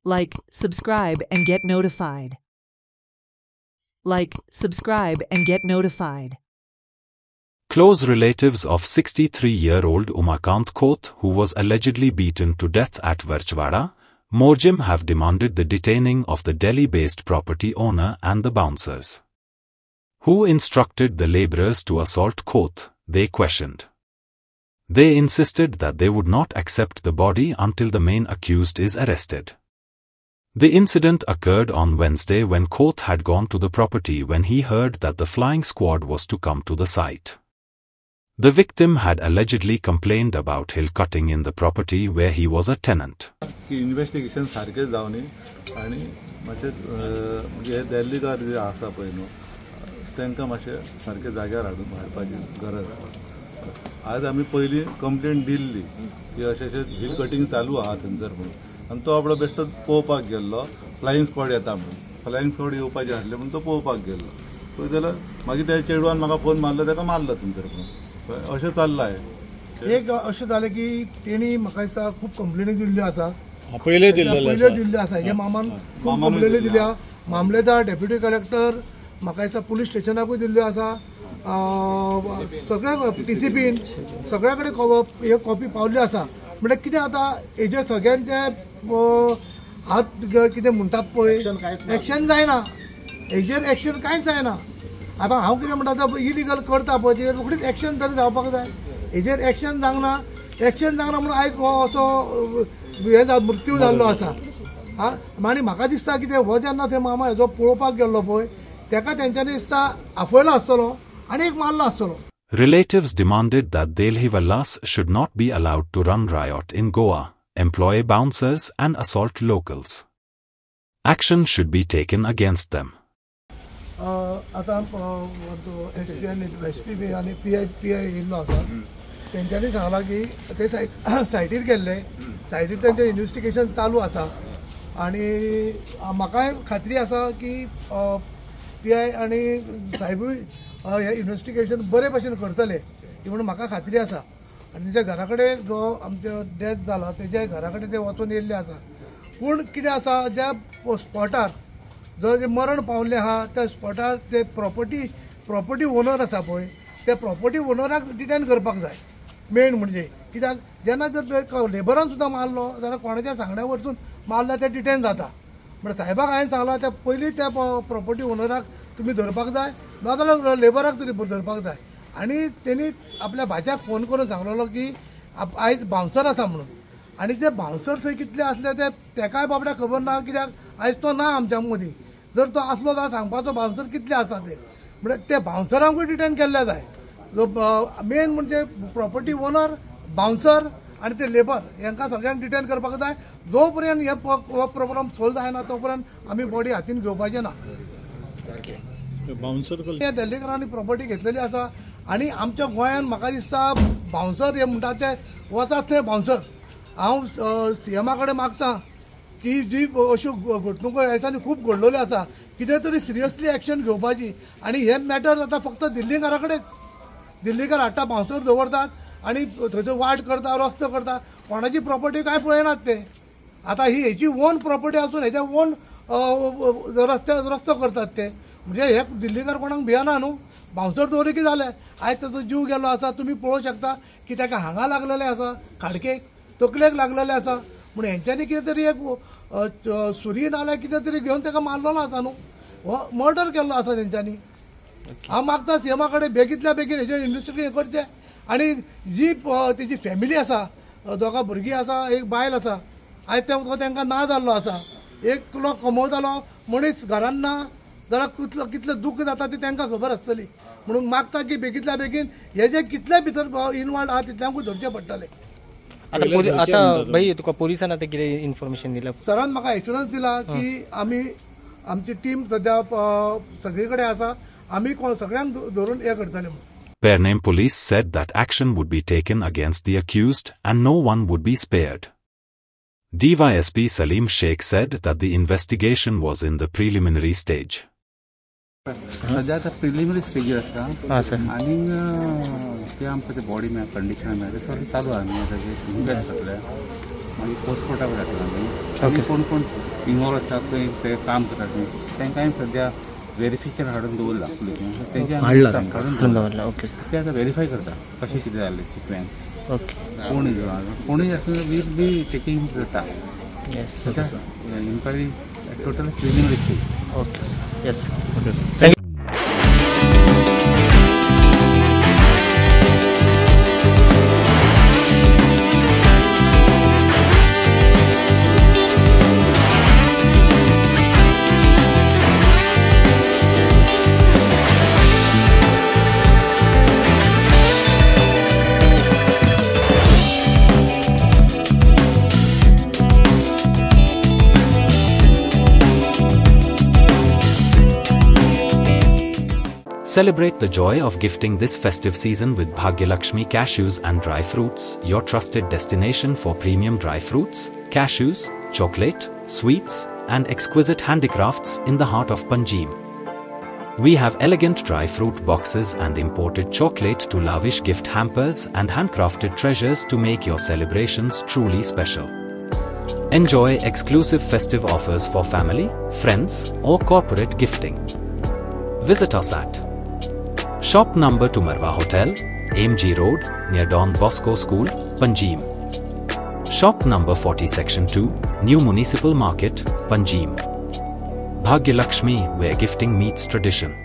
Like, subscribe and get notified. Like, subscribe and get notified. Close relatives of 63-year-old Umakant Khoth, who was allegedly beaten to death at Varchwada, Morjim, have demanded the detaining of the Delhi-based property owner and the bouncers who instructed the labourers to assault Khoth. They questioned. They insisted that they would not accept the body until the main accused is arrested. The incident occurred on Wednesday when Khoth had gone to the property when he heard that the flying squad was to come to the site. The victim had allegedly complained about hill cutting in the property where he was a tenant. Investigation सारखे जावनी आणि माचे म्हणजे दिल्लीकार जे आसा पळय न्हू तांकां मातशे सारखे जाग्यार हाडून हाडपाची गरज आसा. आज आमी पयली कंप्लेंट दिल्ली की अशें हिल कटिंग चालू आहा थंयसर म्हणून आनी तो आपलो बेश्टो पळोवपाक गेल्लो. फ्लायिंग स्क्वॉड येता म्हणून फ्लायिंग स्क्वॉड येवपाचे आसले म्हणून तो पळोवपाक गेल्लो. पळय जाल्यार मागीर त्या चेडवान म्हाका फोन मारलो ताका मारलो थंयसर म्हणून अशें चल्लां. एक अशें जालें की तेणी म्हाका दिसता खूब कंप्लेनी दिल्ल्यो आसा. पयले दिल्ल्यो आसा. हे मामान कंप्लेनी दिल्या. मामलेदार डेप्युटी कलेक्टर म्हाका दिसता पुलीस स्टेशनाकूय दिल्ल्यो आसा. सगळ्या टीसीपीन सगळ्या कडेन हे कॉपी पावल्यो आसा. म्हणजे कितें आतां हेजेर सगळ्यांचे हात कितें म्हणटात पळय एक्शन जायना. हेजेर एक्शन कांयच जायना. आतां हांव कितें म्हणटा इलिगल करता पळय तेजेर रोखडीच एक्शन तरी जावपाक जाय. हेजेर एक्शन जावना. एक्शन जावना म्हणून आयज हो असो हे मृत्यू जाल्लो आसा. आनी म्हाका दिसता कितें हो जेन्ना थंय मामा हेजो पळोवपाक गेल्लो पळय तेका तेंच्यांनी दिसता आफयलो आसतलो आनी एक मारलो आसतलो. Relatives demanded that Delhi Vallas should not be allowed to run riot in Goa, employ bouncers and assault locals. Action should be taken against them. आता एसपी आणि पीआय येयल्लो आसा. तेंच्यांनी सांगलां की ते सायटीर गेल्ले. सायटीर तेंचें इन्व्हेस्टिगेशन चालू आसा आनी म्हाकाय खात्री आसा की पीआय आनी साहेबूय हे इन्व्हेस्टिगेशन बरे भशेन करतले ही म्हणून म्हाका खात्री आसा. आनी तेच्या घरा कडेन जो आमचो डेथ जाला तेज्या घरा कडेन ते वचून येयल्ले आसा. पूण कितें आसा ज्या स्पॉटार जो जे मरण पावल्ले आहा त्या स्पॉटार ते प्रॉपर्टी ओनर आसा पळय त्या प्रॉपर्टी ओनराक डिटेन करपाक जाय. मेन म्हणजे कित्याक जेन्ना जर लेबरान सुद्दां मारलो जाल्यार कोणाच्या सांगण्या वरसून मारल्यार ते डिटेन जाता. म्हणजे साहेबाक हांवें सांगलां त्या पयलीं त्या प्रॉपर्टी ओनराक तुमी धरपाक जाय नाजाल्यार लेबराक तरी धरपाक जाय. आनी तेणी आपल्या भाच्याक फोन करून सांगलेलो की आयज बाउन्सर आसा म्हणून. आनी ते बाउन्सर थंय कितले आसले ते तेकाय बाबड्याक खबर ना कित्याक आयज तो ना आमच्या मदीं. जर तो आसलो जाल्यार सांगपाचो बाउन्सर कितले आसा ते. म्हणजे ते बाउन्सरांकूय डिटेन केल्ले जाय. जो मेन म्हणजे प्रॉपर्टी ओनर बाउन्सर आनी ते लेबर हांकां सगळ्यांक डिटेन करपाक जाय. जो पर्यंत हे प्रोग्राम सोल्व जायना तो पर्यंत आमी बॉडी हातीन घेवपाचें ना. बाउन्सर डेल्लीकरांनी प्रॉपर्टी घेतलेली आसा आनी आमच्या गोंयांत म्हाका दिसता बाउन्सर हे म्हणटा ते वतात ते बाउन्सर. हांव सीएमा कडेन मागतां की जी अश्यो घडणुको ह्या दिसांनी खूब घडलेल्यो आसा कितें तरी सिरियसली एक्शन घेवपाची. आनी हे मॅटर जाता फक्त दिल्लीकारा कडेच. दिल्लीकार हाडटा बाउन्सर दवरतात आनी थंयचो वाट करता रस्तो करता. कोणाची प्रॉपर्टी कांय पळयनात ते. आतां ही हेची ओन प्रॉपर्टी आसून हेच्या ओन रस्तो करतात ते. म्हणजे हे दिल्लीकार कोणाक भियेना न्हू. बाउन्सर दवरले की जालें. आयज ताचो जीव गेलो आसा तुमी पळोवंक शकता की ताका हांगा लागलेले आसा खाडकेक तकलेक लागलेले आसा. म्हणून हेंच्यांनी कितें तरी एक सुरी नाल्यार कितें तरी घेवन ताका मारलेलो आसा न्हू. हो मर्डर केल्लो आसा तेंच्यांनी. हांव मागता सीएमा कडेन बेगींतल्या बेगीन हेजेर इन्व्हेस्टिगेशन करचें. आनी जी तेजी फॅमिली आसा दोगां भुरगीं आसा एक बायल आसा आयज तांकां ना जाल्लो आसा. एकलो कमवतालो मनीस घरान ना जाल्यार कितलें दूख जाता ती तांकां खबर आसतली. म्हणून मागता की बेगींतल्या बेगीन हे जे कितले भितर इनवॉल्ड आहा तितल्यांकूय धरचें पडटलें. आता भाई तुका पोलिसान आता कितें इन्फॉर्मेशन दिला? सरान म्हाका एश्युरन्स दिला की आमी आमची टीम सध्या सगळे कडेन आसा. आमी सगळ्यांक धरून हे करतले म्हणून. Pernem police said that action would be taken against the accused and no one would be spared. DYSP Salim Sheikh said that the investigation was in the preliminary stage. सध्या आता प्रिलिमिनरी स्टेज आसा आनी ते आमकां ते body condition मेळटा ते सगळें चालू आहा. आमी ताजे इन्वेस्ट करतले मागीर पोस्टमॉर्टम घातला आमी कोण कोण इन्वॉल्व आसा खंय ते काम करतात न्ही तांकां हांवें सद्या व्हेरिफिकेशन हाडून दवरला पुलिसांनी काडून दवरला ओके ते आतां व्हेरीफाय करता कशें कितें जाल्लें सिक्वेन्स ओके कोणूय आसूं will be taking the task yes inquiry total preliminary stage okay yes thank you Celebrate the joy of gifting this festive season with Bhagyalakshmi Cashews and Dry Fruits, your trusted destination for premium dry fruits, cashews, chocolate, sweets, and exquisite handicrafts in the heart of Panjim. We have elegant dry fruit boxes and imported chocolate to lavish gift hampers and handcrafted treasures to make your celebrations truly special. Enjoy exclusive festive offers for family, friends, or corporate gifting. Visit us at Shop number to Marwa Hotel, AMG Road, near Don Bosco School, Panjim. Shop number 40 Section 2, New Municipal Market, Panjim. Bhagyalakshmi, where gifting meets tradition.